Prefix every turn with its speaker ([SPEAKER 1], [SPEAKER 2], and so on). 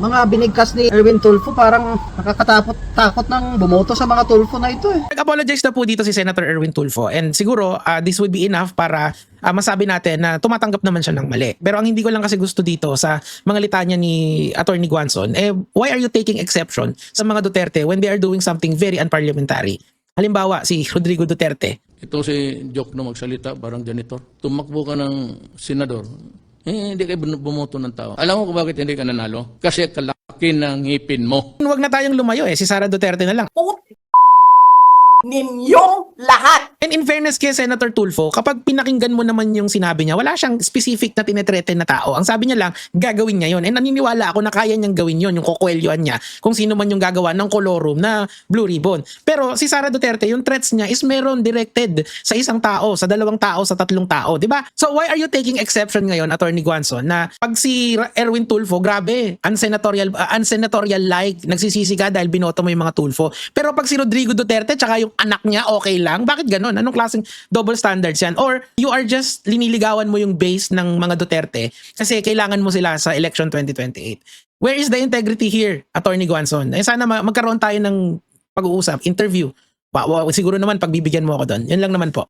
[SPEAKER 1] mga binigkas ni Erwin Tulfo, parang nakakatakot ng bumoto sa mga Tulfo na ito eh.
[SPEAKER 2] Nag-apologize na po dito si Senator Erwin Tulfo, and siguro this would be enough para masabi natin na tumatanggap naman siya ng mali. Pero ang hindi ko lang kasi gusto dito sa mga litanya ni Attorney Guanzon, why are you taking exception sa mga Duterte when they are doing something very unparliamentary? Halimbawa, si Rodrigo Duterte.
[SPEAKER 3] Ito si Joke na magsalita, parang janitor. Tumakbo ka ng senador, hindi kayo bumoto ng tao. Alam mo kung bakit hindi ka nanalo? Kasi kalaki ng ngipin mo.
[SPEAKER 2] Huwag na tayong lumayo si Sara Duterte na lang.
[SPEAKER 4] Ninyong lahat.
[SPEAKER 2] And in fairness kay Senator Tulfo, kapag pinakinggan mo naman yung sinabi niya, wala siyang specific na tinetreten na tao. Ang sabi niya lang, gagawin niya yun. And naniniwala ako na kaya niyang gawin yun, yung kukwelyoan niya, kung sino man yung gagawa ng kolorum na Blue Ribbon. Pero si Sara Duterte, yung threats niya is meron directed sa isang tao, sa dalawang tao, sa tatlong tao, di ba? So why are you taking exception ngayon, Attorney Guanzon, na pag si Erwin Tulfo, grabe, unsenatorial like, nagsisisi ka dahil binoto mo yung mga Tulfo. Pero pag si Rodrigo Duterte, tsaka yung anak niya, okay lang? Bakit ganun? Anong klaseng double standards yan? Or you are just liniligawan mo yung base ng mga Duterte kasi kailangan mo sila sa election 2028. Where is the integrity here, Attorney Guanzon? Sana magkaroon tayo ng pag-uusap, interview. Siguro naman pagbibigyan mo ako doon. Yan lang naman po.